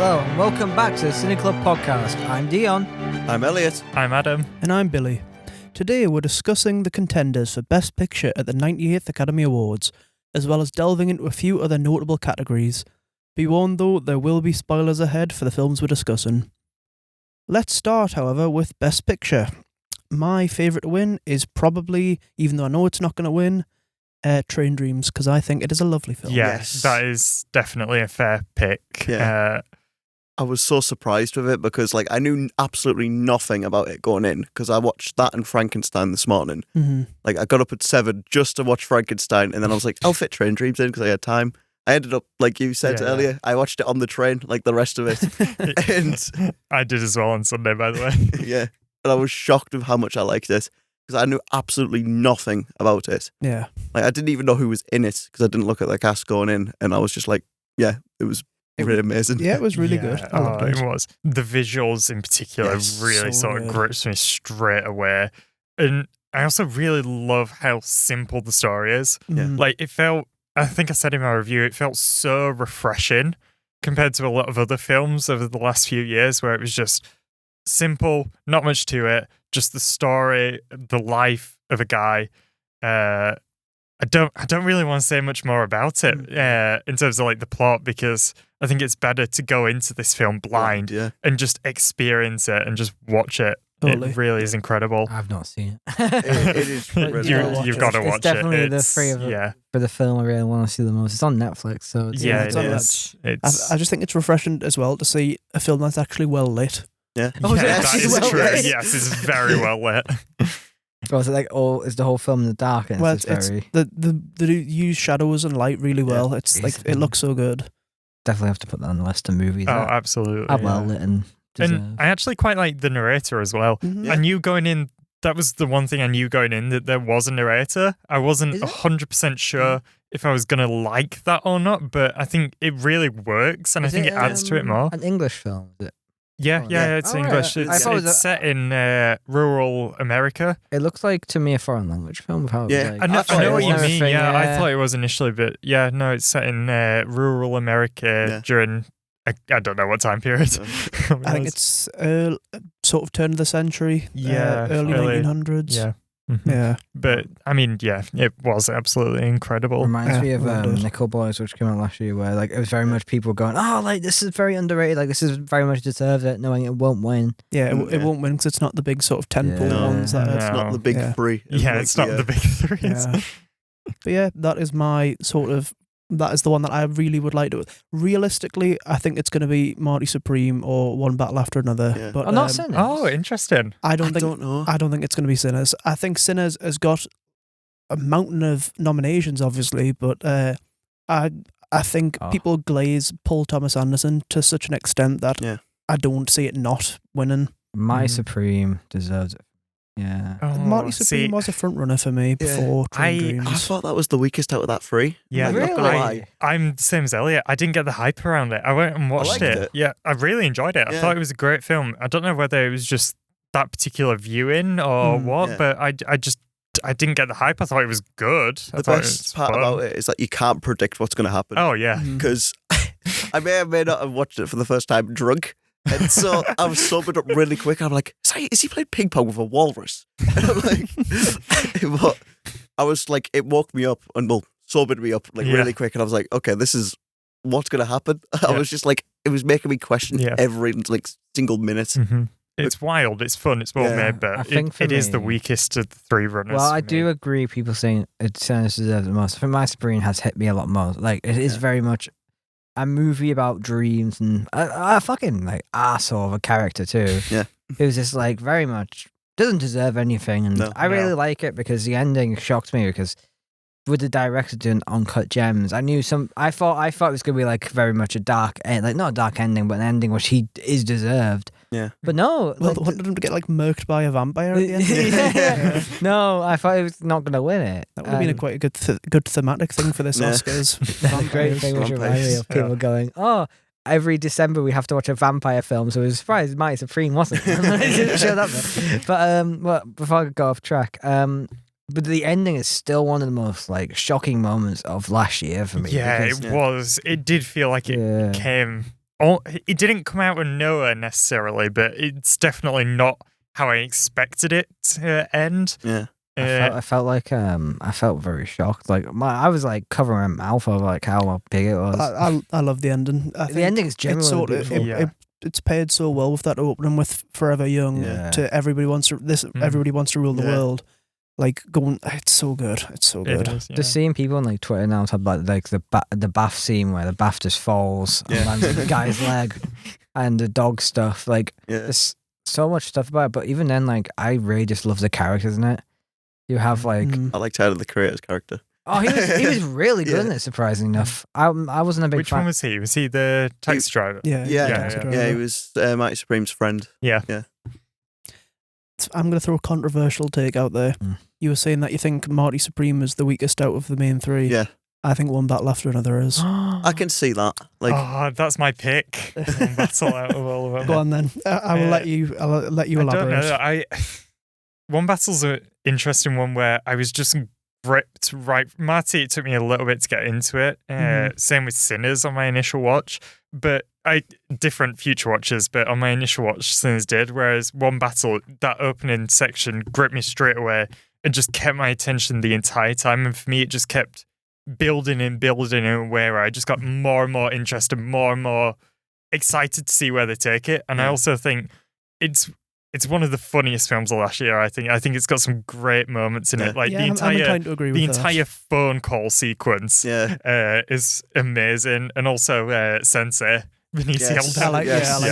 Hello, and welcome back to the Cine Club podcast. I'm Dion. I'm Elliott. I'm Adam. And I'm Billy. Today we're discussing the contenders for Best Picture at the 98th Academy Awards, as well as delving into a few other notable categories. Be warned though, there will be spoilers ahead for the films we're discussing. Let's start, however, with Best Picture. My favourite to win is probably, even though I know it's not going to win, Train Dreams, because I think it is a lovely film. Yes, that is definitely a fair pick. Yeah. I was so surprised with it because I knew absolutely nothing about it going in because I watched that and Frankenstein this morning. Mm-hmm. I got up at 7 just to watch Frankenstein and then I was like, I'll fit Train Dreams in because I had time. I ended up, like you said earlier, I watched it on the train like the rest of it. And I did as well on Sunday, by the way. yeah. And I was shocked with how much I liked it because I knew absolutely nothing about it. Yeah. I didn't even know who was in it because I didn't look at the cast going in and I was just like, yeah, it was really amazing. Yeah, it was really good. I loved it. It was. The visuals in particular really so sort of good. grips me straight away. And I also really love how simple the story is. Yeah. It felt, I think I said in my review, it felt so refreshing compared to a lot of other films over the last few years where it was just simple, not much to it, just the story, the life of a guy. I don't really want to say much more about it in terms of the plot because I think it's better to go into this film blind and just experience it and just watch it. Totally. It really is incredible. I've not seen it. It is really You've got to watch it. It's definitely the three of it for the film I really want to see the most. It's on Netflix, so it's it on is. I just think it's refreshing as well to see a film that's actually well lit. Yeah. That is true. Yes, it's very well lit. So is it is the whole film in the dark? And Well, it's very they use shadows and light really well. It's it looks so good. definitely have to put that on the list of movies. Oh, absolutely. How well lit and deserved. And I actually quite like the narrator as well. Mm-hmm. I knew going in, that was the one thing I knew going in, that there was a narrator. I wasn't 100% sure if I was going to like that or not, but I think it really works and I think it adds to it more. An English film, is it? Yeah, it's English. Right. It's set in rural America. It looks like to me a foreign language film. I know what you mean. Yeah, I thought it was initially, but no, it's set in rural America during I don't know what time period. I think it's sort of turn of the century. Early 1900s. Yeah. Mm-hmm. Yeah. But I mean, it was absolutely incredible. Reminds me of Nickel Boys, which came out last year, where it was very much people going, this is very underrated, this is very much deserves it, knowing it won't win. Yeah, it won't win because it's not the big sort of tentpole ones. It's not the big three. It's not the big three. Yeah. But that is my sort of. That is the one that I really would like to. Realistically, I think it's going to be Marty Supreme or One Battle After Another. Yeah. But not Sinners. Oh, interesting. I don't know. I don't think it's going to be Sinners. I think Sinners has got a mountain of nominations, obviously, but I think people glaze Paul Thomas Anderson to such an extent that I don't see it not winning. Marty Supreme deserves it. Yeah. Marty Supreme was a front runner for me before Train Dreams. I thought that was the weakest out of that three. Yeah, not gonna lie. I'm the same as Elliott. I didn't get the hype around it. I went and watched it. Yeah, I really enjoyed it. I thought it was a great film. I don't know whether it was just that particular viewing or what, but I didn't get the hype. I thought it was good. The best part about it is that you can't predict what's going to happen. Oh, yeah. Because I may or may not have watched it for the first time drunk. And so I was sobered up really quick. I'm like, sorry, is he playing ping pong with a walrus? And I'm like, but I was like, it woke me up and sobered me up really quick. And I was like, okay, this is what's going to happen. I was just like, it was making me question every single minute. Mm-hmm. It's wild, it's fun, it's well made, but it is the weakest of the three runners. Well, I do agree, people saying Sinners deserves it the most. I think My Supreme has hit me a lot more. It is very much a movie about dreams and a fucking arsehole of a character too. Yeah. Who's just very much doesn't deserve anything. And I really like it because the ending shocked me because with the director doing uncut gems, I thought it was gonna be very much a dark not a dark ending, but an ending which he is deserved. Yeah. But no. Well, they wanted him to get murked by a vampire at the end. No, I thought he was not going to win it. That would have been quite a good thematic thing for this Oscars. The great thing which reminded me of people going, every December we have to watch a vampire film, so I was surprised Marty Supreme wasn't. Shut up. But before I go off track, but the ending is still one of the most shocking moments of last year for me. Yeah, it was. It did feel like it came it didn't come out of nowhere necessarily, but it's definitely not how I expected it to end. Yeah. I felt like I felt very shocked. Like I was like covering my mouth over like how big it was. I love the ending. The ending is genuinely beautiful. It's paired so well with that opening with Forever Young to everybody wants to rule the world. Like it's so good. It's so good. It is, Just seeing people on like Twitter now talk about like the bath scene where the bath just falls and lands on the guy's leg, and the dog stuff. Like there's so much stuff about it. But even then, like I really just love the characters in it. You have like I liked Tyler the Creator's character. Oh, he was really good in it. Surprisingly enough, I wasn't a big Which fan. one was he? Was he the taxi driver? Yeah. He was Mighty Supreme's friend. Yeah. I'm going to throw a controversial take out there. You were saying that you think Marty Supreme is the weakest out of the main three. Yeah. I think One Battle After Another is. I can see that. Like, that's my pick. One battle out of all of them. Go on then. I will let you. I'll let you elaborate. I don't know. One battle's an interesting one where I was just gripped right. Marty, it took me a little bit to get into it. Same with Sinners on my initial watch, but different future watches. But on my initial watch, Sinners did. Whereas One Battle, that opening section gripped me straight away and just kept my attention the entire time. And for me, it just kept building in where I just got more and more interested, more and more excited to see where they take it. And I also think it's one of the funniest films of last year. I think it's got some great moments in it. Like I'm inclined to agree with that. entire phone call sequence is amazing, and also Sensei Benicio. I like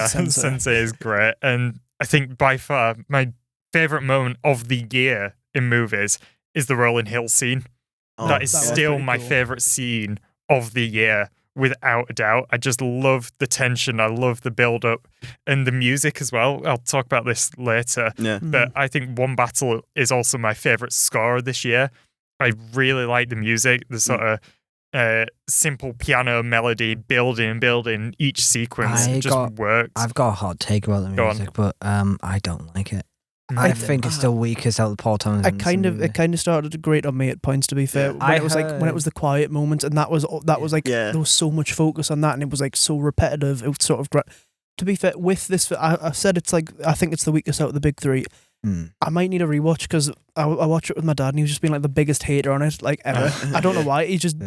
Sensei. Sensei is great, and I think by far my favorite moment of the year in movies is the Rolling Hills scene. That is still my favorite scene of the year. Without a doubt. I just love the tension. I love the build-up and the music as well. I'll talk about this later. Yeah. But I think One Battle is also my favourite score this year. I really like the music, the sort of simple piano melody building each sequence. It just works. I've got a hot take about the music, but I don't like it. I think it's the weakest out of the Paul Thomas. It kind of started to grate on me at points. To be fair, when it was the quiet moments, and that was like there was so much focus on that, and it was like so repetitive. It was sort of. To be fair, with this, I said it's like I think it's the weakest out of the big three. I might need a rewatch because I watched it with my dad, and he was just being like the biggest hater on it, like ever. I don't know why. He just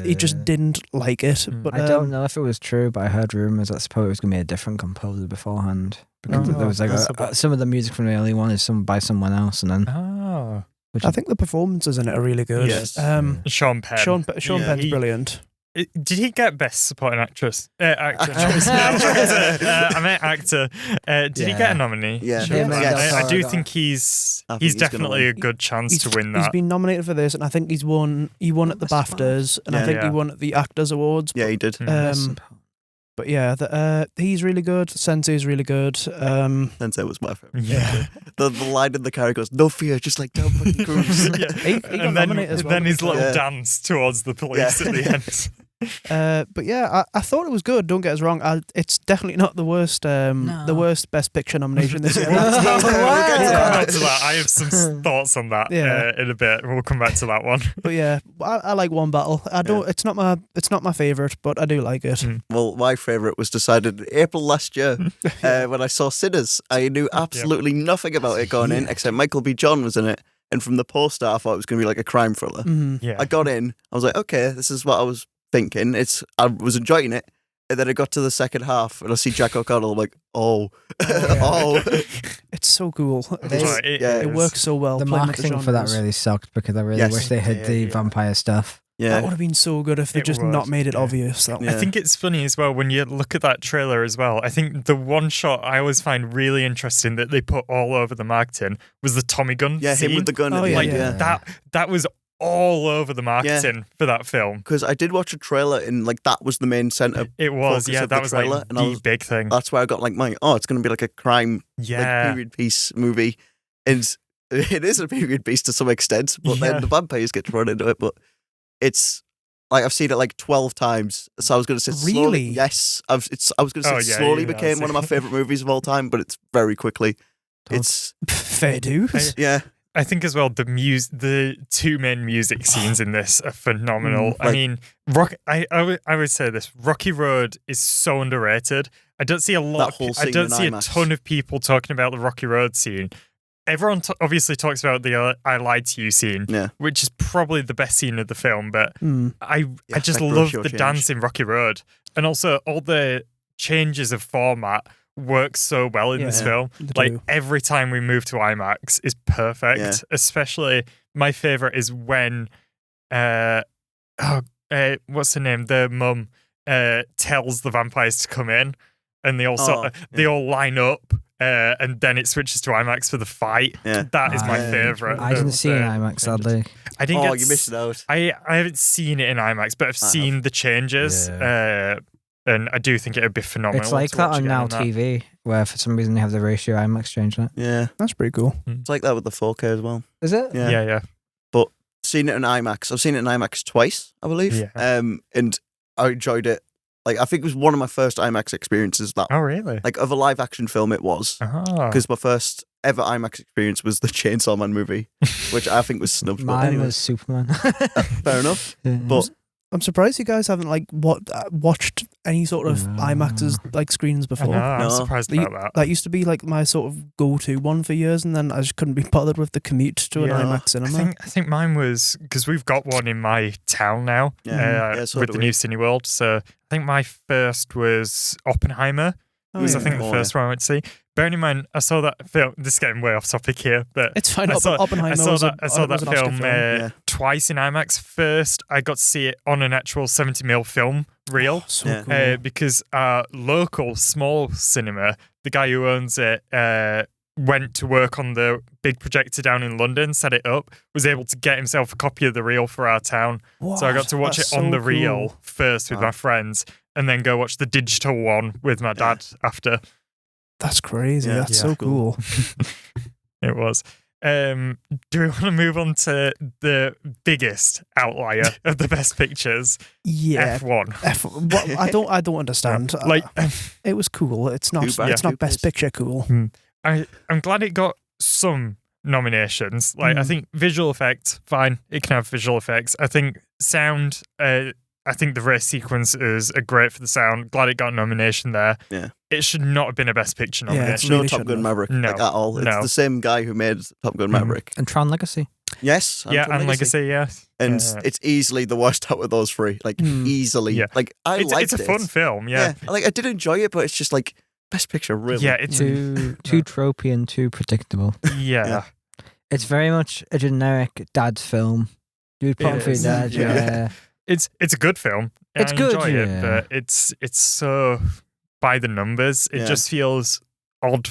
didn't like it. But I don't know if it was true, but I heard rumors that suppose it was gonna be a different composer beforehand. Because there was like some of the music from the early one is by someone else, and then I think the performances in it are really good. Yes. Sean Penn. Sean Penn's brilliant. Did he get Best Supporting Actress? I meant actor. Did he get a nominee? Yeah. I do think he's definitely a good chance to win that. He's been nominated for this, and I think he won at the BAFTAs, and I think he won at the Actors Awards. Yeah, he did. But yeah, he's really good. Sensei's really good. Sensei was my favorite. Yeah, the line in the car goes, "No fear, just like down fucking cruise." He got nominated as well. Then his little dance towards the police at the end. But yeah, I thought it was good. Don't get us wrong. It's definitely not the worst. The worst Best Picture nomination this year. We'll come back to that. I have some thoughts on that in a bit. We'll come back to that one. But yeah, I like One Battle. I don't. It's not my favorite, but I do like it. Well, my favorite was decided in April last year when I saw Sinners. I knew absolutely nothing about it going in, except Michael B. John was in it. And from the poster, I thought it was going to be like a crime thriller. I got in. I was like, okay, this is what I was thinking. I was enjoying it, and then I got to the second half, and I see Jack O'Connell. I'm like, it's so cool. It works so well. The marketing for that really sucked because I really wish they had the vampire stuff. Yeah, that would have been so good if they just not made it obvious. I think it's funny as well when you look at that trailer as well. I think the one shot I always find really interesting that they put all over the marketing was the Tommy gun scene. Him with the gun. That was all over the marketing for that film. Because I did watch a trailer and like that was the main center. It was, that was trailer, like the big thing. That's where I got like it's going to be like a crime like, period piece movie. And it is a period piece to some extent, but then the vampires get thrown into it. But it's like I've seen it like 12 times. So I was going to say slowly. Really? Yes. I was going to say slowly became one of my favorite movies of all time, but it's very quickly. It's fair dues. Yeah. I think as well the two main music scenes in this are phenomenal. I mean, I would say this: Rocky Road is so underrated. I don't see a ton of people talking about the Rocky Road scene. Everyone obviously talks about the "I Lied to You" scene, which is probably the best scene of the film. But I just love the dance in Rocky Road, and also all the changes of format works so well in this film. Like every time we move to IMAX is perfect. Especially my favorite is when what's her name? The mum tells the vampires to come in, and they all line up. And then it switches to IMAX for the fight. That is my favorite. I didn't see it in IMAX, sadly. You missed it out. I haven't seen it in IMAX, but I've seen the changes. And I do think it would be phenomenal. It's like that on Now TV, where for some reason they have the ratio IMAX change on it. Yeah. That's pretty cool. It's like that with the 4K as well. Is it? Yeah. But seen it in IMAX. I've seen it in IMAX twice, I believe. Yeah. And I enjoyed it. Like, I think it was one of my first IMAX experiences. That, oh, really? Like, of a live action film, it was. Because my first ever IMAX experience was the Chainsaw Man movie, which I think was snubbed. Mine was Superman. Fair enough. But I'm surprised you guys haven't watched any sort of IMAX's screens before. I'm surprised about that. That used to be like my sort of go-to one for years, and then I just couldn't be bothered with the commute to an IMAX cinema. I think mine was because we've got one in my town now with the new Cineworld. So I think my first was Oppenheimer. I think the first one I went to see. Bearing in mind, I saw that film. This is getting way off topic here, but it's fine. Oppenheimer. I saw that film twice in IMAX. First, I got to see it on an actual 70mm film reel cool. because our local small cinema, the guy who owns it, went to work on the big projector down in London, set it up, was able to get himself a copy of the reel for our town. What? So I got to watch it on the reel first with my friends, and then go watch the digital one with my dad after. That's crazy. That's so cool. It was. Do we want to move on to the biggest outlier of the best pictures? Yeah, F1. What, I don't understand. It was cool. It's not. It's not best picture cool. I'm glad it got some nominations. I think visual effects, fine. It can have visual effects. I think sound. I think the race sequences are great for the sound. Glad it got a nomination there. Yeah. It should not have been a Best Picture nomination. It's no Top Gun Maverick at all. It's the same guy who made Top Gun Maverick. And Tron Legacy. Yes. And Legacy, yes. And it's easily the worst out of those three. Easily. Yeah. I liked it. It's a fun film, yeah. I did enjoy it, but it's just Best Picture, really. Yeah, it's too tropey and too predictable. Yeah. It's very much a generic dad film. You'd put on for your dad, yeah. It's a good film. It's I enjoy good, it, but it's so by the numbers. It just feels odd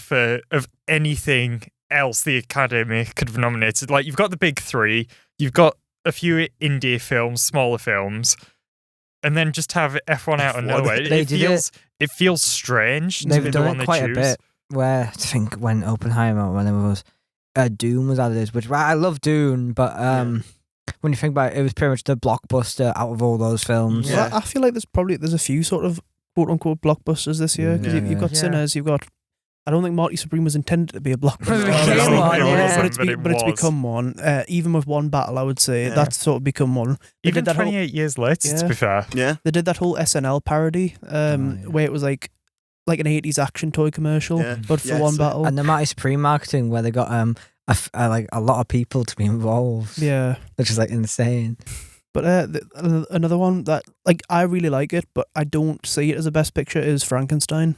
of anything else the Academy could have nominated. You've got the big three, you've got a few indie films, smaller films, and then just have F1 out of nowhere. It feels strange. They've done it quite a bit. Where I think when Oppenheimer, when there was Dune was added, which I love Dune, but when you think about it, it was pretty much the blockbuster out of all those films. Yeah. I feel like there's a few sort of quote unquote blockbusters this year because you've got Sinners, you've got. I don't think Marty Supreme was intended to be a blockbuster, but it's become one. Even with One Battle, I would say that's sort of become one. Even 28 years later, to be fair. Yeah, they did that whole SNL parody where it was like an 80s action toy commercial, but for One Battle. And the Marty Supreme marketing where they got a lot of people to be involved. Yeah, which is insane. But another one that I really like it, but I don't see it as a best picture is Frankenstein.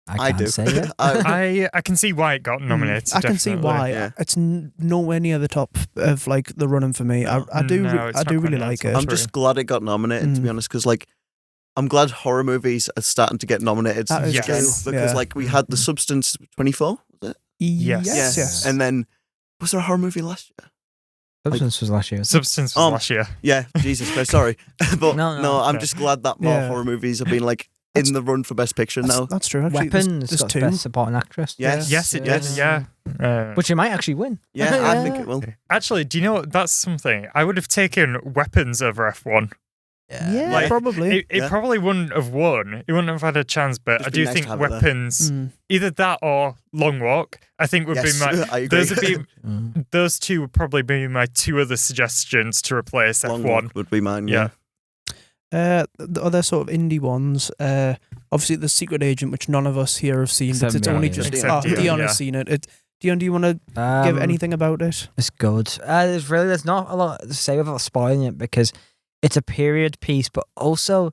I do. Say it. I can see why it got nominated. I can see why. Yeah. It's nowhere near the top of the running for me. I do really like it. I'm just glad it got nominated, to be honest, because I'm glad horror movies are starting to get nominated again, because we had The Substance 24, was it? Yes. And then was there a horror movie last year? Substance was last year. Substance was last year. Yeah, Jesus Christ, sorry. But no, I'm just glad that more horror movies have been in the run for Best Picture now. That's true. Actually, Weapons there's got two. Best Supporting Actress. Yes, it did. Yeah. Which it might actually win. Yeah, I think it will. Actually, do you know what? That's something. I would have taken Weapons over F1. Yeah, Like, probably. It probably wouldn't have won. It wouldn't have had a chance, but Just I be do nice think to have it there. weapons, either that or Long Walk, I think would Yes, be my. I agree. Those would be those two would probably be my two other suggestions to replace Long F1. Walk would be mine. Yeah. The other sort of indie ones, obviously the Secret Agent, which none of us here have seen, because it's only just Except Dion, Dion yeah. has seen it. Dion, do you want to give anything about it? It's good. There's not a lot to say without spoiling it because it's a period piece, but also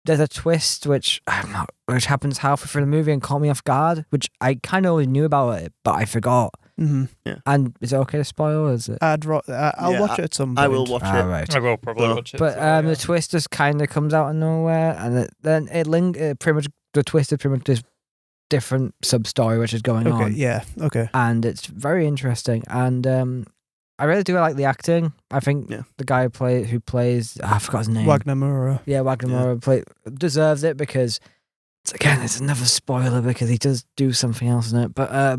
there's a twist which happens halfway through the movie and caught me off guard, which I kind of always knew about it, but I forgot. Mm-hmm. Yeah. And is it okay to spoil? Or is it? I'll watch it at some point. I will watch it. Right. I will probably watch it. But the twist just kind of comes out of nowhere, and the twist is pretty much this different sub story which is going on. Yeah. Okay. And it's very interesting, and I really do like the acting. I think the guy who plays I forgot his name. Wagner Moura. Yeah, Wagner Moura deserves it because it's another spoiler because he does do something else in it. But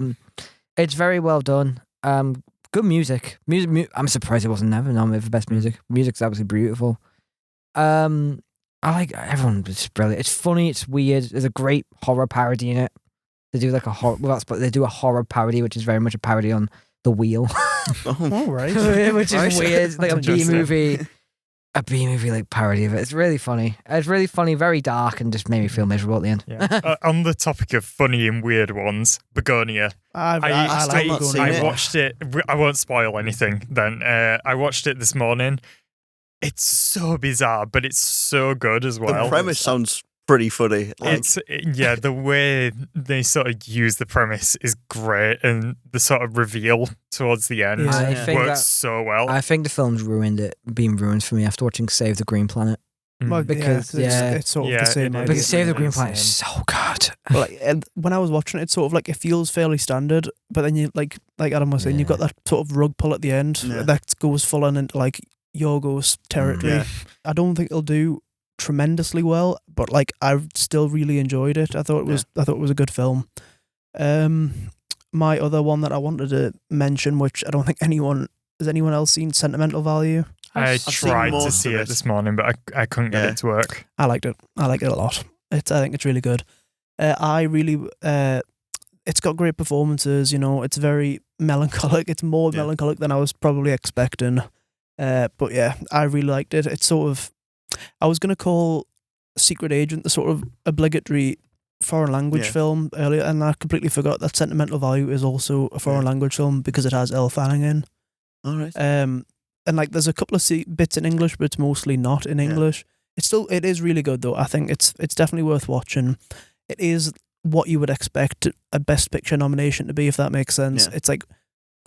it's very well done. Good music. I'm surprised it wasn't never nominated for best music. Music's absolutely beautiful. I like everyone. It's brilliant. It's funny. It's weird. There's a great horror parody in it. They do like a horror. They do a horror parody, which is very much a parody on The Wheel. All right. Which is weird. Like a B movie like parody of it. It's really funny. It's really funny, very dark, and just made me feel miserable at the end. Yeah. On the topic of funny and weird ones, Begonia. I watched it. I won't spoil anything then. I watched it this morning. It's so bizarre, but it's so good as well. The premise sounds pretty funny. The way they sort of use the premise is great, and the sort of reveal towards the end works so well. I think the film's been ruined for me after watching Save the Green Planet. Because it's sort of the same idea. Because Save the Green Planet is so good. Like, when I was watching it, it's sort of like it feels fairly standard, but then you like Adam was saying, you've got that sort of rug pull at the end that goes full on into like Yorgos territory. I don't think it'll do tremendously well, but like I still really enjoyed it. I thought it was a good film. My other one that I wanted to mention, which I don't think has anyone else seen, Sentimental Value? I tried to see it this morning, but I couldn't get it to work. I liked it. I like it a lot. I think it's really good. It's got great performances. It's very melancholic. It's more melancholic than I was probably expecting. But yeah, I really liked it. It's sort of, I was going to call Secret Agent the sort of obligatory foreign language film earlier, and I completely forgot that Sentimental Value is also a foreign language film because it has Elle Fanning in. All right. And like there's a couple of bits in English, but it's mostly not in English. It is really good though. I think it's definitely worth watching. It is what you would expect a Best Picture nomination to be, if that makes sense. It's like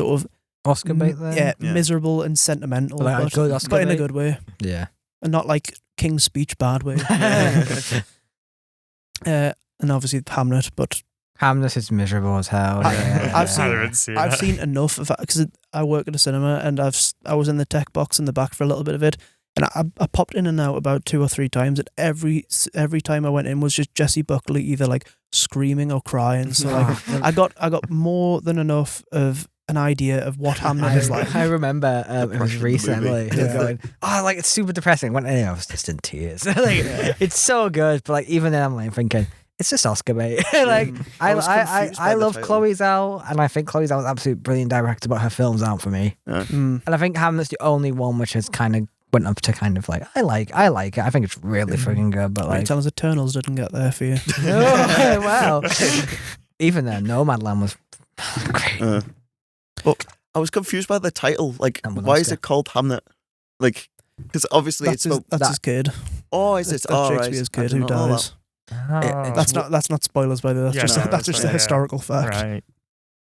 sort of Oscar bait there. Yeah, miserable and sentimental, like but in a good way. Yeah. And not like King's Speech bad way. And obviously Hamlet, but Hamlet is miserable as hell. I've seen enough of that because I work at a cinema, and I was in the tech box in the back for a little bit of it, and I popped in and out about 2 or 3 times, and every time I went in was just Jessie Buckley either like screaming or crying. So like I got more than enough of an idea of what Hamlet is like. I remember it was recently going, like it's super depressing. I was just in tears. It's so good, but like even then I'm like thinking, it's just Oscar bait. I love Chloe Zhao, and I think Chloe Zhao is an absolute brilliant director, but her films aren't for me. And I think Hamlet's the only one which has kind of went up to kind of like I like it. I think it's really freaking good. But like, tell us Eternals didn't get there for you. Well, even then, Nomadland was great. But I was confused by the title. Like, why is it called Hamlet? Like, because obviously that's his kid. Oh, is it? That's Shakespeare's kid who dies. That's not spoilers by the way. That's just a historical fact. Right.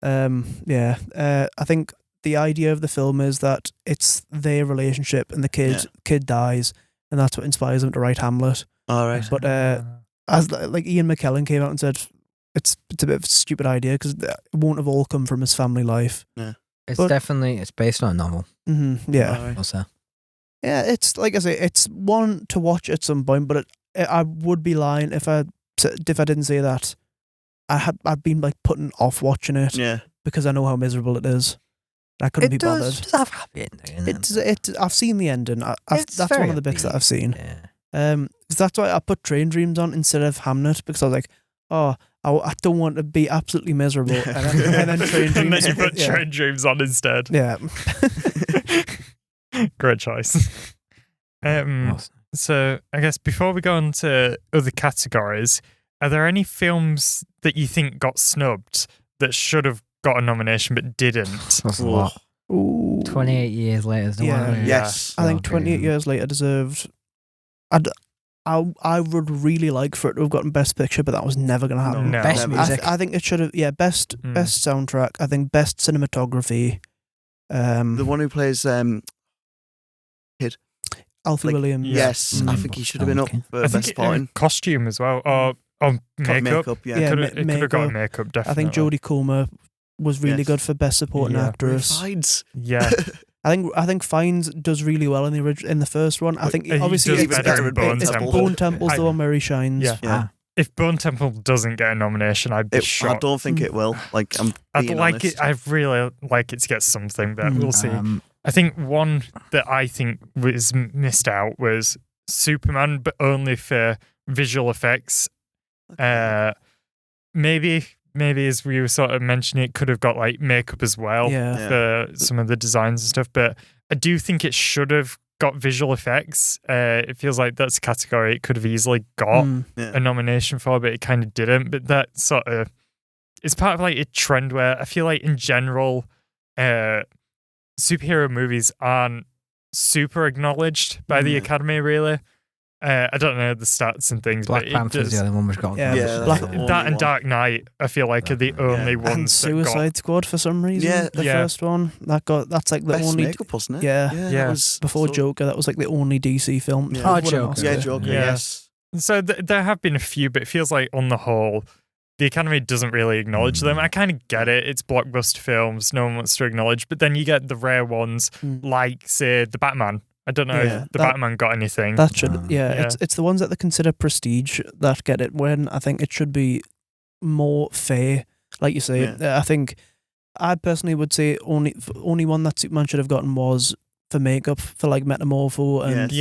I think the idea of the film is that it's their relationship and the kid dies, and that's what inspires them to write Hamlet. All right. But as like Ian McKellen came out and said, it's a bit of a stupid idea because it won't have all come from his family life. Yeah. It's based on a novel. Mm-hmm, yeah. Right. Also. Yeah, it's like I say, it's one to watch at some point, but I would be lying if I didn't say that I've been like putting off watching it because I know how miserable it is. I couldn't be bothered. It does have a happy ending. I've seen the ending. That's one of the bits that I've seen. Yeah. That's why I put Train Dreams on instead of Hamnet, because I was like, oh, I don't want to be absolutely miserable. And then Train Dreams. And then you put Train Dreams on instead. Yeah. Great choice. So I guess before we go on to other categories, are there any films that you think got snubbed that should have got a nomination but didn't? That's a lot. Ooh. 28 years later is the one. Yes. I think 28 years later deserved. I would really like for it to have gotten Best Picture, but that was never going to happen. No. Best music. I think it should have. Yeah, best soundtrack. I think best cinematography. The one who plays Alfie Williams. Yes, I think he should have been up for best supporting. Costume as well, or makeup. Yeah, Could have got makeup. Definitely. I think Jodie Comer was really good for best supporting actress. Fiennes. Yeah. I think Fiennes does really well in the first one. I think He obviously does it's better in Bone it's Temple. Bone Temple's the one where he shines. Yeah. If Bone Temple doesn't get a nomination, I'd be shocked. I don't think it will. Like, I'd like it. I really like it to get something, but we'll see. I think one that I think was missed out was Superman, but only for visual effects. Maybe as we were sort of mentioning, it could have got like makeup as well for some of the designs and stuff. But I do think it should have got visual effects. It feels like that's a category it could have easily got a nomination for, but it kind of didn't. But that sort of it's part of like a trend where I feel like in general, superhero movies aren't super acknowledged by the Academy, really. I don't know the stats and things, Black but Panther's the only one which got that and Dark Knight, I feel like, are the only ones. And Suicide Squad for some reason. The first one that's like the best only makeup, wasn't it? Yeah. That was before Joker. That was like the only DC film. Joker. Yeah, Joker. Yes. So there have been a few, but it feels like on the whole, the Academy doesn't really acknowledge them. I kind of get it. It's blockbuster films. No one wants to acknowledge. But then you get the rare ones like, say, The Batman. I don't know if The Batman got anything. That should, it's the ones that they consider prestige that get it, when I think it should be more fair. Like you say, I think I personally would say only one that Superman should have gotten was for makeup, for like Metamorpho and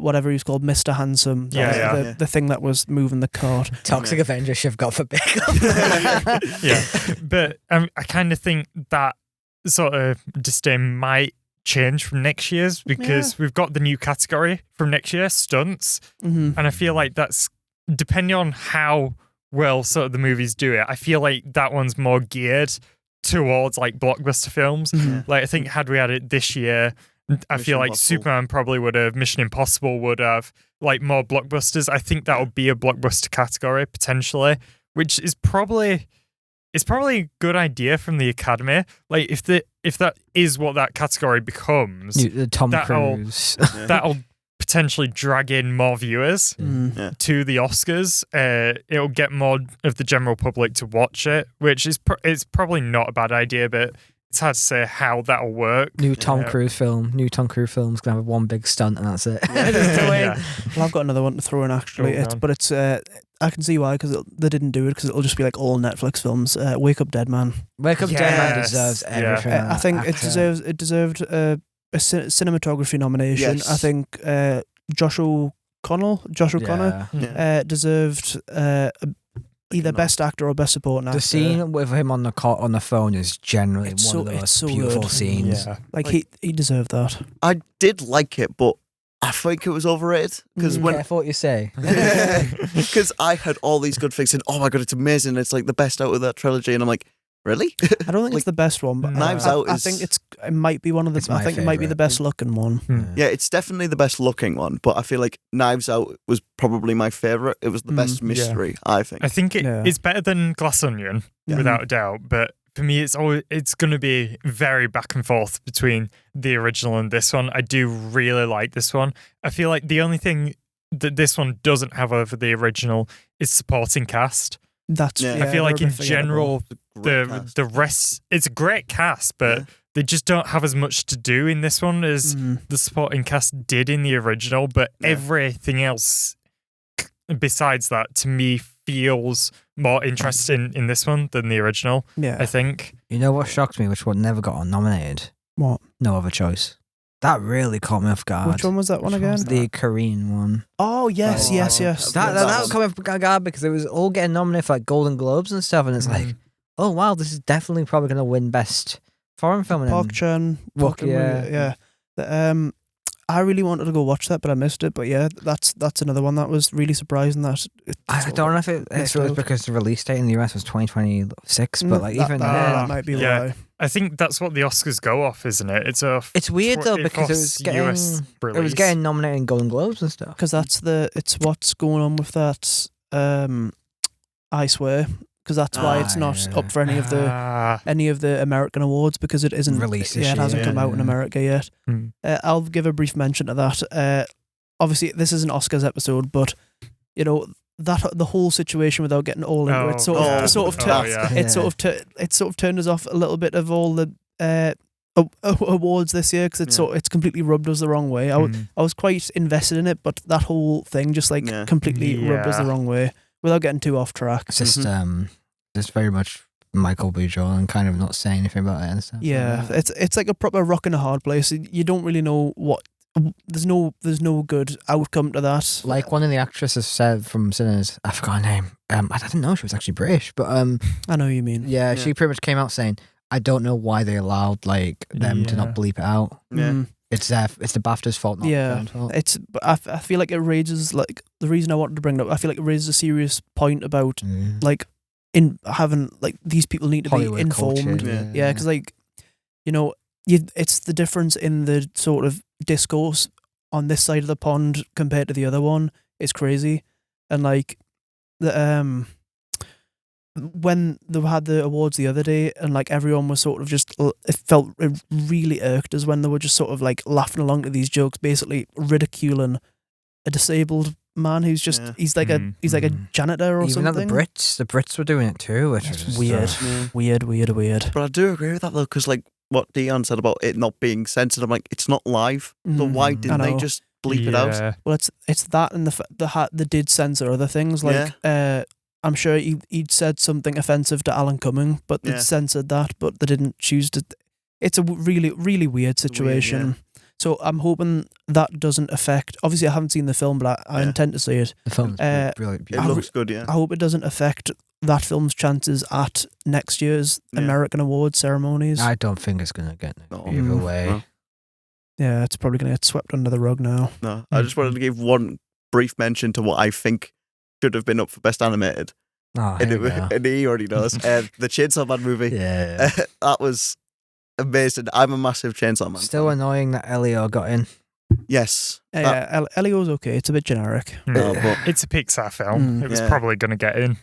whatever he's called, Mr. Handsome. The thing that was moving the cart. Toxic Avenger should have got for makeup. But I kind of think that sort of disdain might change from next year's, because we've got the new category from next year, stunts, and I feel like that's depending on how well sort of the movies do it. I feel like that one's more geared towards like blockbuster films. Like I think had we had it this year, I feel like Superman probably would have, Mission Impossible would have, like more blockbusters. I think that would be a blockbuster category potentially, which is probably a good idea from the Academy. Like if that is what that category becomes, Tom Cruise, that'll potentially drag in more viewers to the Oscars. It'll get more of the general public to watch it, which is it's probably not a bad idea, but it's hard to say how that'll work. New Tom Cruise film's gonna have one big stunt and that's it. Well, I've got another one to throw in actually, it's I can see why, because they didn't do it, because it'll just be like all Netflix films. Wake Up Dead Man. Wake Up Dead Man deserves everything. I think it deserved a cinematography nomination. Yes. I think Josh O'Connor deserved either best actor or best supporting actor. The scene with him on the phone is generally one of the most beautiful scenes. Like he deserved that. I did like it, but I think it was overrated, because careful what you say. Because I heard all these good things and oh my god, it's amazing, it's like the best out of that trilogy, and I'm like, really? I don't think it's the best one, but Knives Out I think it might be one of the. I think it might be the best looking one. Yeah, it's definitely the best looking one, but I feel like Knives Out was probably my favourite. It was the best mystery, I think. I think it's better than Glass Onion, without a doubt, but for me, it's going to be very back and forth between the original and this one. I do really like this one. I feel like the only thing that this one doesn't have over the original is supporting cast. I feel like in general, the rest, it's a great cast, but they just don't have as much to do in this one as the supporting cast did in the original. But everything else besides that, to me, feels more interesting in this one than the original. I think. You know what shocked me, which one never got nominated? What? No Other Choice. That really caught me off guard. Which one was that one again? The Korean one. Oh, yes. That caught me off guard because it was all getting nominated for like Golden Globes and stuff, and it's like, oh wow, this is definitely probably going to win Best Foreign Film. Park Chan. Yeah. I really wanted to go watch that, but I missed it. But yeah, that's another one that was really surprising. That I don't know if it was because the release date in the US was 2026, but like even then, that might be why. I think that's what the Oscars go off, isn't it? It's weird though because it was getting nominated in Golden Globes and stuff. Because it's what's going on with that. I swear. Because that's why it's not up for any of the American awards, because it isn't released. Yeah, it hasn't come out in America yet. I'll give a brief mention to that. Obviously, this is an Oscars episode, but you know that the whole situation, without getting all into it, it sort of turned us off a little bit of all the awards this year, because it's completely rubbed us the wrong way. I was quite invested in it, but that whole thing just completely rubbed us the wrong way. Without getting too off track. It's just very much Michael B. Jordan kind of not saying anything about it and stuff. Yeah, it's like a proper rock and a hard place. You don't really know what. There's no good outcome to that. Like one of the actresses said from Sinners, I forgot her name. I didn't know she was actually British, but I know what you mean. Yeah, she pretty much came out saying, I don't know why they allowed them to not bleep it out. Yeah. It's the BAFTA's fault, not the film's fault. I feel like it raises, like, the reason I wanted to bring it up, I feel like it raises a serious point about like in having, like, these people need to Hollywood be informed. Culture, because like, you know, it's the difference in the sort of discourse on this side of the pond compared to the other one is crazy. And like the when they had the awards the other day, and like everyone was sort of just, it felt really irked as when they were just sort of like laughing along to these jokes, basically ridiculing a disabled man who's just he's like a janitor or even something. Even the Brits were doing it too, which was weird. But I do agree with that though, because like what Dion said about it not being censored, I'm like, it's not live, so why didn't they just bleep it out? Well, it's that, and they did censor other things, like I'm sure he'd said something offensive to Alan Cumming, but they censored that, but they didn't choose to. It's a really, really weird situation. So I'm hoping that doesn't affect. Obviously, I haven't seen the film, but I intend to see it. The film's really beautiful. It looks good, yeah. I hope it doesn't affect that film's chances at next year's American Awards ceremonies. I don't think it's going to get either way. No. Yeah, it's probably going to get swept under the rug now. No, I just wanted to give one brief mention to what I think should have been up for Best Animated. And he already knows. The Chainsaw Man movie. Yeah. That was amazing. I'm a massive Chainsaw Man Still fan. Annoying that Elliott got in. Yes. Elliott's okay. It's a bit generic. No, but it's a Pixar film. It was probably going to get in.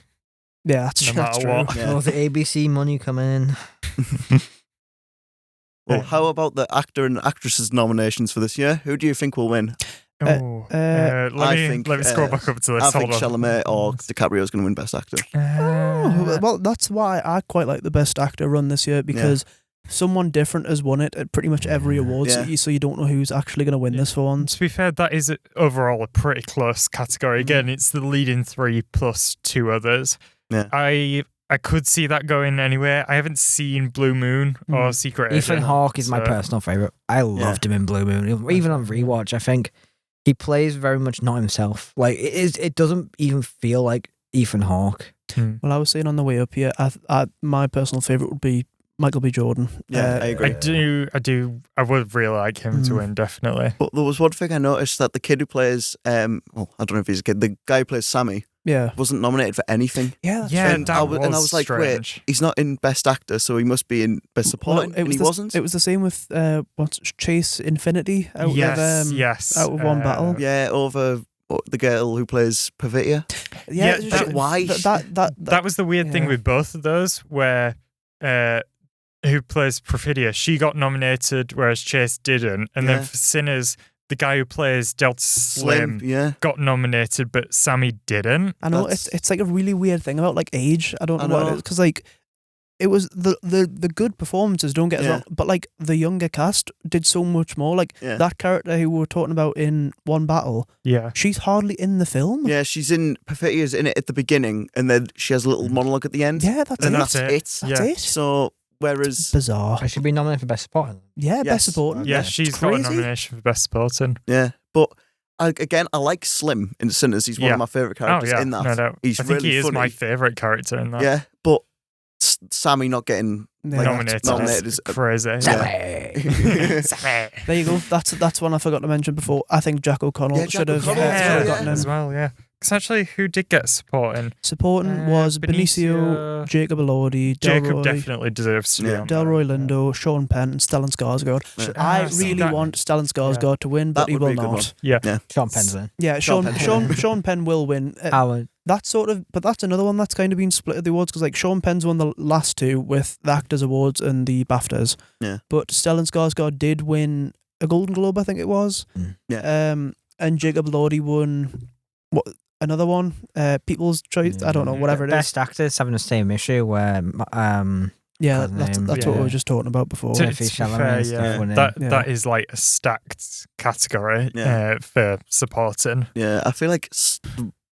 Yeah, that's true. What. Yeah. Oh, the ABC money coming in. Well, how about the actor and actresses nominations for this year? Who do you think will win? Let me scroll back up to this. I think Chalamet or DiCaprio is going to win Best Actor. Well, that's why I quite like the Best Actor run this year, because someone different has won it at pretty much every award, so you don't know who's actually going to win this for once. To be fair, that is overall a pretty close category. Again, it's the leading three plus two others. Yeah. I could see that going anywhere. I haven't seen Blue Moon or Secret Agent. Ethan Hawke is my personal favourite. I loved him in Blue Moon. Even on rewatch, I think he plays very much not himself. Like it doesn't even feel like Ethan Hawke. Well, I was saying on the way up here, my personal favourite would be Michael B. Jordan. Yeah, I agree. I would really like him to win, definitely. But there was one thing I noticed, that the kid who plays, I don't know if he's a kid, the guy who plays Sammy, wasn't nominated for anything. And I was like, strange. Wait, he's not in Best Actor, so he must be in Best Supporting, and he wasn't. It was the same with Chase Infinity out of One Battle. Yeah, over the girl who plays Pavitia. Why? That was the weird thing with both of those, where who plays Perfidia, she got nominated, whereas Chase didn't. And then for Sinners, the guy who plays Delta Slim got nominated, but Sammy didn't. I know, it's like a really weird thing about like age. I don't know what it is, because like it was the good performances, don't get us wrong, but like the younger cast did so much more. Like that character who we were talking about in One Battle, she's hardly in the film. Yeah, she's in, Perfitia's in it at the beginning, and then she has a little monologue at the end. Yeah, that's it. That's it. That's it. So Whereas bizarre. I should be nominated for Best Supporting. Yeah, Yes. best supporting. Yeah, It's she's got a crazy. nomination for Best Supporting. yeah, but again, I like Slim in Sinners. He's one Yeah. of my favourite characters in that. No doubt. He's I think really he is funny. my favourite character in that. Yeah, but Sammy not getting Yeah. Nominated is crazy. There you go. That's one I forgot to mention before. I think Jack O'Connell Yeah, Jack should have O'Connell gotten as him. well, yeah. Because actually, who did get supporting? Supporting was Benicio, Jacob Elordi, Jacob Delroy, definitely deserves to be on Delroy there. Lindo, Sean Penn, and Stellan Skarsgård. Yeah. I really want Stellan Skarsgård to win, but That he would will be a good not. Yeah. Sean Penn's in. Yeah, Sean Sean Penn will win. Howard. That's but that's another one that's kind of been split at the awards because like Sean Penn's won the last two with the Actors Awards and the BAFTAs. Yeah. But Stellan Skarsgård did win a Golden Globe, I think it was. Yeah. And Jacob Elordi won another one, People's Choice. I don't know, whatever it is. Best Actors having the same issue where Yeah, Can't that's name. what we were just talking about before. To Timothy be fair, Chalamet's yeah, winning. that is like a stacked category for supporting. Yeah, I feel like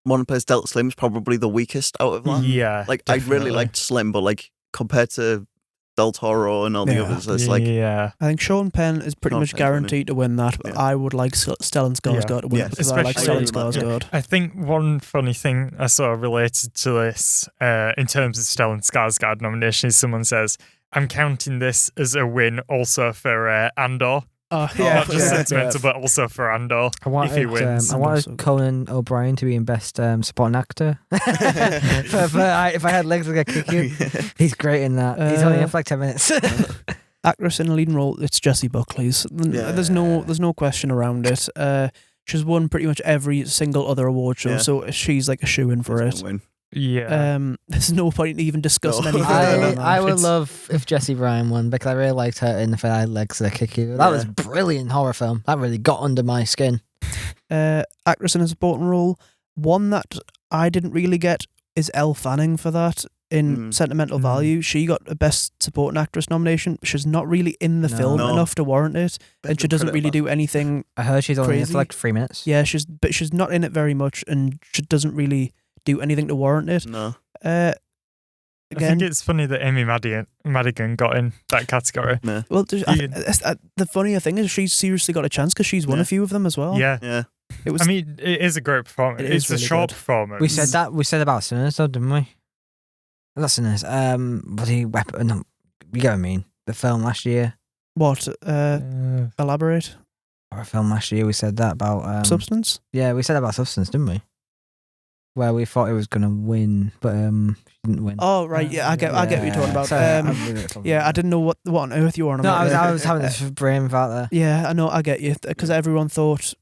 one who plays Delta Slim's probably the weakest out of that. Yeah, Like, I really liked Slim, but like compared to Del Toro and all the others, it's like yeah. I think Sean Penn is pretty Sean much Penn's guaranteed to win that, but Yeah. I would like Stellan Skarsgård to win Yeah. it because I like Especially- Stellan Skarsgård. I think one funny thing I saw related to this, in terms of Stellan Skarsgård nomination, is someone says, "I'm counting this as a win also for Andor." Oh, Not just sentimental, but also for Andor. I if he wins. I wanted Conan O'Brien to be in Best Supporting Actor. If I had legs, I'd kick you. He's great in that. He's only in for like 10 minutes. Actress in a leading role, it's Jessie Buckley's. There's no question around it. She's won pretty much every single other award show, so she's like a shoe-in for it. win. Yeah. There's no point in even discussing No. anything. other than that. I would It's- love if Jessie Bryan won because I really liked her in the If I Had Legs, I'd Kick You. That was Yeah. brilliant horror film. That really got under my skin. Actress in a supporting role. One that I didn't really get is Elle Fanning for that in Sentimental Value. She got a Best Supporting Actress nomination. She's not really in the film No. enough to warrant it, and she doesn't really do anything. I heard she's only in it Crazy. for like 3 minutes. Yeah, she's not in it very much, and she doesn't really do anything to warrant it. No. I Again, think it's funny that Amy Madigan got in that category. well, the funnier thing is she's seriously got a chance because she's won a few of them as well. Yeah. Yeah. It was. I mean, it is a great performance. It It's is a really short good. performance. We said about Sinners though, didn't we? Not Sinners. Bloody weapon. No, you get what I mean. The film last year. What? Elaborate. Or a film last year. We said that about Substance. Yeah, we said about Substance, didn't we? Where we thought it was gonna win, but she didn't win. Oh right, yeah, I get what you're talking about. I didn't know what on earth you were on No, about. I was having this brain thought there. Yeah, I know, I get you, because everyone thought,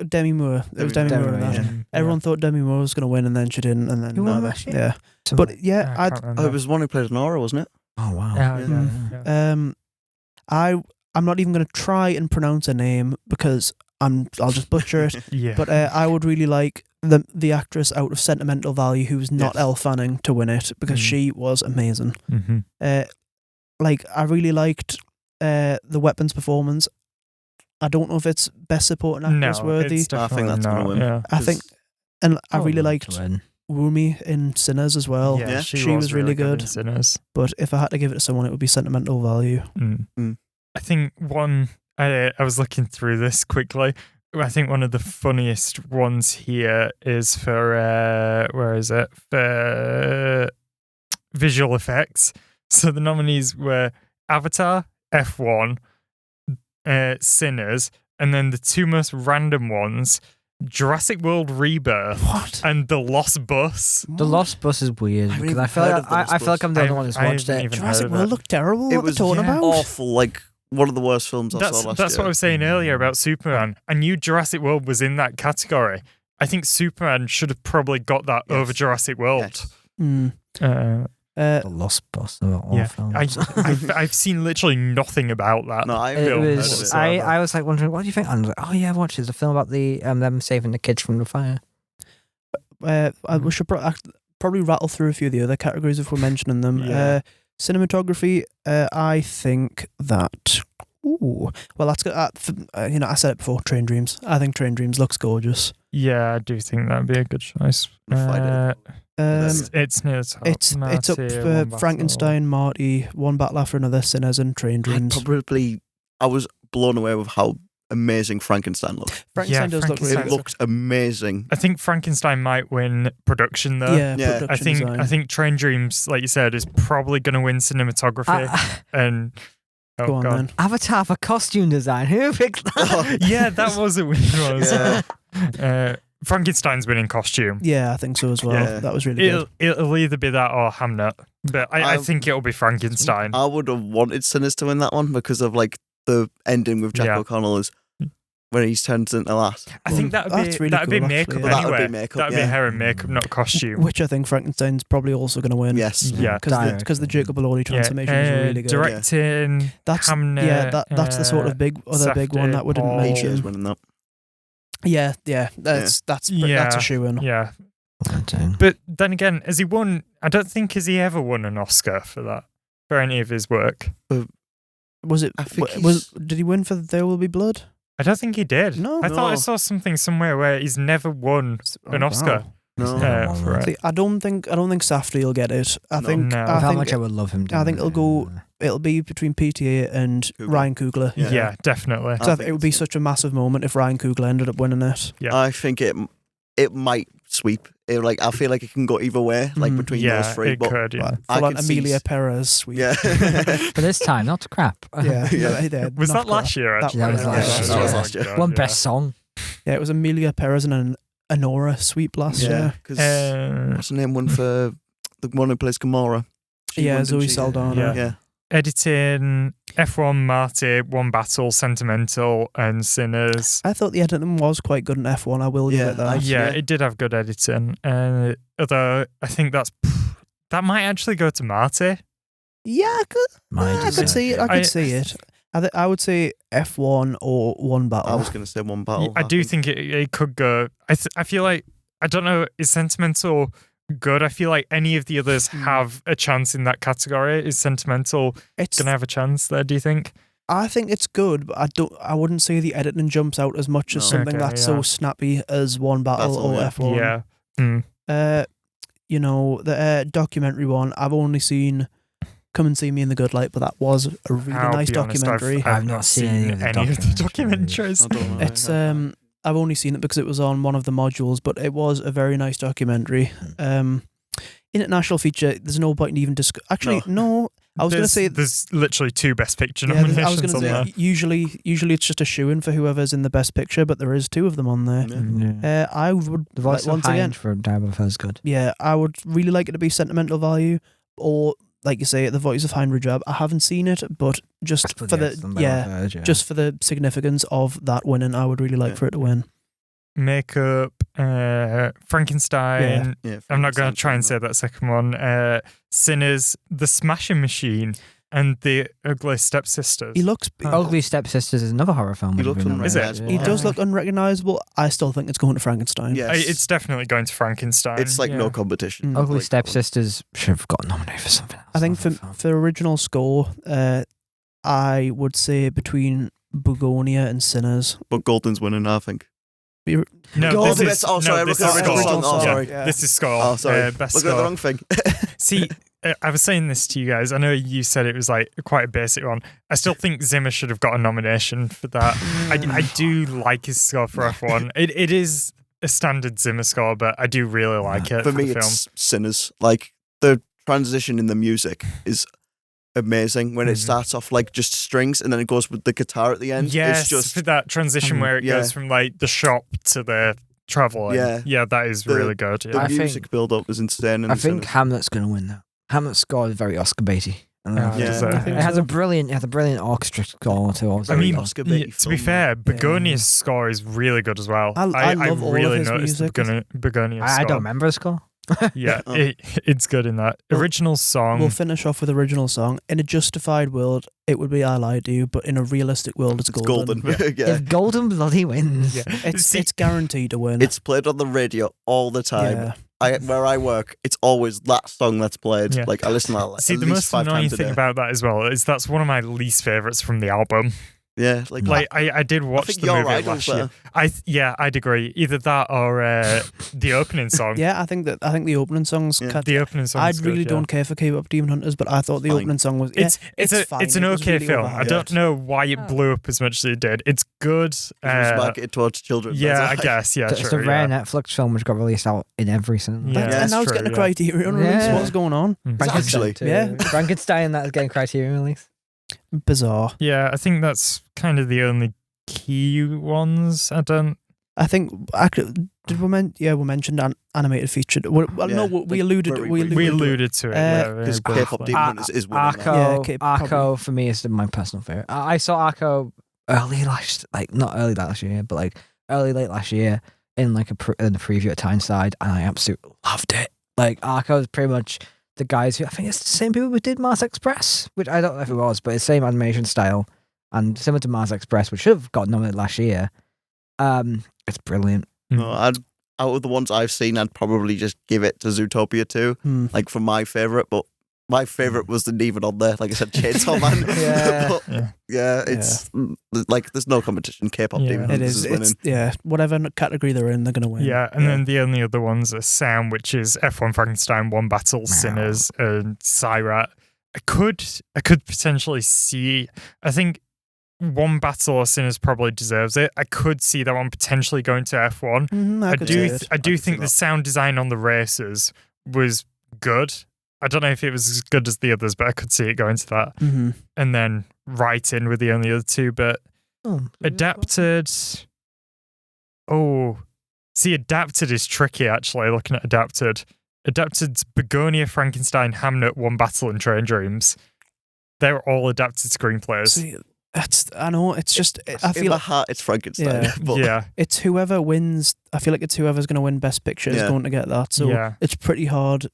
Demi Moore. It was Demi Moore in that. Everyone thought Demi Moore was going to win, and then she didn't, and then Who won last year? yeah. But yeah, I can't remember. It was one who played Nora, wasn't it? Oh wow. Yeah. I'm not even going to try and pronounce her name because I'll just butcher it. Yeah. But I would really like the actress out of Sentimental Value who's not Elle Fanning to win it because she was amazing. Mm-hmm. I really liked the Weapons performance. I don't know if it's Best Supporting Actress worthy. It's I think that's going to win. Yeah. I think, and I really liked to win. Rumi in Sinners as well. Yeah, she was really good. in Sinners. But if I had to give it to someone, it would be Sentimental Value. I think one. I was looking through this quickly. I think one of the funniest ones here is for where is it? For visual effects. So the nominees were Avatar, F1, Sinners, and then the two most random ones, Jurassic World Rebirth and The Lost Bus. The Lost Bus is weird I haven't because even I feel heard like of The Lost I feel like Bus. I'm the only one who's I watched haven't it. even Jurassic heard of World it. looked terrible. It What was are you talking about? awful. Like one of the worst films I saw last year. That's what I was saying earlier about Superman. I knew Jurassic World was in that category. I think Superman should have probably got that over Jurassic World. The Lost Bus of all Yeah, films. I've seen literally nothing about that. No, I It film was. whatsoever. I was like wondering, what do you think? And I was like, oh yeah, watch it. It's a film about the them saving the kids from the fire. We should probably rattle through a few of the other categories if we're mentioning them. Yeah. Cinematography, I think that Ooh, well, that's good. I said it before. Train Dreams. I think Train Dreams looks gorgeous. Yeah, I do think that'd be a good choice. It's near the top. It's up for Frankenstein, Marty, One Battle After Another, Sinners, and Train Dreams. I was blown away with how amazing Frankenstein looks. Frankenstein does look really good. It looks amazing. I think Frankenstein might win production though. Yeah. Production I think Train Dreams, like you said, is probably going to win cinematography. And go on then. Avatar for costume design. Who picked that? Yeah, that was a weird one. Frankenstein's winning costume. Yeah, I think so as well. Yeah. That was really good. It'll either be that or Hamnet, but I think it'll be Frankenstein. I would have wanted Sinners to win that one because of like the ending with Jack O'Connell is when he's turned into last. I think that'd be makeup anyway. That would be makeup. That'd be hair and makeup, not costume. Which I think Frankenstein's probably also going to win. Yes. Yeah. Because the Jacob Elordi transformation is really good. Directing. That's Hamnet. That's the sort of big one that we didn't mention. Winning that. Yeah. That's a shoe-in. Yeah. But then again, has he won? I don't think has he ever won an Oscar for that, for any of his work. Did he win for There Will Be Blood? I don't think he did. No. I thought I saw something somewhere where he's never won an Oscar. No. For it. See, I don't think Safdie will get it. I think how much I would love him. I think it'll be between PTA and Ryan Coogler. Yeah, definitely. So it would be such a massive moment if Ryan Coogler ended up winning it. Yeah. I think it might sweep. I feel like it can go either way, like between those three. It could, yeah. Full on Amelia Perez sweep. Yeah. But this time, not crap. Yeah. Was that last year, actually? That was last year. One best song. Yeah, it was Amelia Perez and an Honora sweep last year. What's the name one for the one who plays Gamora? Zoe Saldana. Yeah. Editing, F1 Marty, One Battle, Sentimental, and Sinners. I thought the editing was quite good in F1. I will give it that. It did have good editing. Although I think that might actually go to Marty. Yeah, I could see it. I could see it. I would say F1 or One Battle. I was going to say One Battle. I do think it could go. I feel like, I don't know, is Sentimental good? I feel like any of the others have a chance in that category. Is Sentimental going to have a chance there, do you think? I think it's good, but I wouldn't say the editing jumps out as much as something that's so snappy as One Battle or F1. Yeah. The documentary one, I've only seen Come and See Me in the Good Light, but that was a really nice documentary. I've not seen any of the documentaries. It's I've only seen it because it was on one of the modules, but it was a very nice documentary. International feature, there's no point in even Actually, no. I was going to say there's literally 2 Best Picture nominations. I was going to say usually it's just a shoo-in for whoever's in the Best Picture, but there is 2 of them on there. Yeah. I would the voice once again for Diamond First good. Yeah, I would really like it to be Sentimental Value, or like you say, The Voice of Heinrich Job. I haven't seen it, but just for just for the significance of that winning, I would really like for it to win. Makeup, Frankenstein. Yeah, I'm not going to try and say that second one. Sinners, The Smashing Machine, and The Ugly Stepsisters. He looks Ugly Stepsisters is another horror film. He looks unrecognizable. He does look unrecognizable. I still think it's going to Frankenstein. Yes. It's definitely going to Frankenstein. It's like no competition. Ugly Stepsisters should have got nominated for something else. I think for original score, I would say between Begonia and Sinners. But Golden's winning, I think. No, this is original song. Sorry. This is score. Oh, sorry. Best Look at score. the wrong thing. See, I was saying this to you guys. I know you said it was like quite a basic one. I still think Zimmer should have got a nomination for that. I do like his score for F1. It is a standard Zimmer score, but I do really like it for me, the film. It's Sinners. Like the transition in the music is amazing when it starts off like just strings and then it goes with the guitar at the end. Yes, it's just for that transition where it goes from like the shop to the traveling. Yeah, that is really good. The music build up is insane. I think Hamlet's going to win that. Hamlet's score is very Oscar baity. It has a brilliant orchestra score too. I mean, to be fair, Begonia's score is really good as well. I love all really of his noticed music. Begonia's score. I don't remember the score. Yeah, it's good in that. Original song. We'll finish off with original song. In a justified world, it would be I Lied to You, but in a realistic world, it's Golden. If Golden bloody wins, it's guaranteed to win. It's played on the radio all the time. Where I work, it's always that song that's played. Yeah. Like I listen to that. See, the most annoying thing about that as well is that's one of my least favourites from the album. Yeah, I did watch the movie last year. I'd agree. Either that or the opening song. Yeah, I think the opening song's the opening song. I really don't care for K-pop Demon Hunters, but I thought the opening song was it's fine. It's an okay really film. I don't know why it blew up as much as it did. It's good. It was marketed towards children. Yeah, I guess. Yeah, it's a rare Netflix film which got released out in every cinema. Yeah, and now it's getting a Criterion release. What's going on? Actually, Frankenstein that is getting Criterion release. Bizarre. Yeah, I think that's kind of the only key ones. I think we mentioned animated feature. No, we alluded to it. Because K-pop Demon is one of them. Arco for me is my personal favorite. I saw Arco not early last year, but like late last year in like in the preview at Tyneside, and I absolutely loved it. Like Arco is pretty much the guys who I think it's the same people who did Mars Express, which I don't know if it was, but it's the same animation style and similar to Mars Express, which should have got nominated last year. It's brilliant. No, out of the ones I've seen, I'd probably just give it to Zootopia 2, like for my favourite, but my favourite wasn't even on there. Like I said, Chainsaw Man. It's like there's no competition. K-pop Demon Hunters is winning. Whatever category they're in, they're going to win. Yeah, and then the only other ones are Sound, which is F1 Frankenstein, One Battle, Sinners, and Sirat. I could potentially see. I think One Battle or Sinners probably deserves it. I could see that one potentially going to F1. I do think the sound design on the races was good. I don't know if it was as good as the others, but I could see it going to that. Mm-hmm. And then right in with the only other two, but adapted. Adapted is tricky actually. Looking at Adapted's Begonia, Frankenstein, Hamnet, One Battle, and Train Dreams. They're all adapted screenplays. See, I know. It's just. I feel in my heart, it's Frankenstein. Yeah, it's whoever wins. I feel like it's whoever's going to win Best Picture is going to get that. So it's pretty hard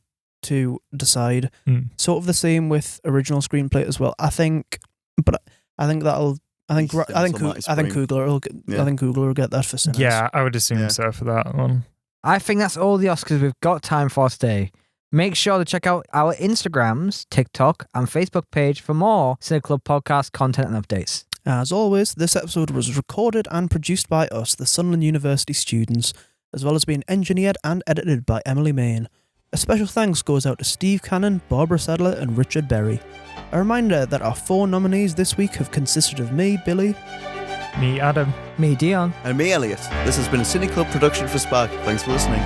to decide. Sort of the same with original screenplay as well. I think Kugler will get that for Sinners. Yeah, I would assume so for that one. I think that's all the Oscars we've got time for today. Make sure to check out our Instagrams, TikTok, and Facebook page for more Cine Club podcast content and updates. As always, this episode was recorded and produced by us, the Sunderland University students, as well as being engineered and edited by Emily Main. A special thanks goes out to Steve Cannon, Barbara Sadler, and Richard Berry. A reminder that our 4 nominees this week have consisted of me, Billy, me, Adam, me, Dion, and me, Elliott. This has been a Cine Club production for Spark. Thanks for listening.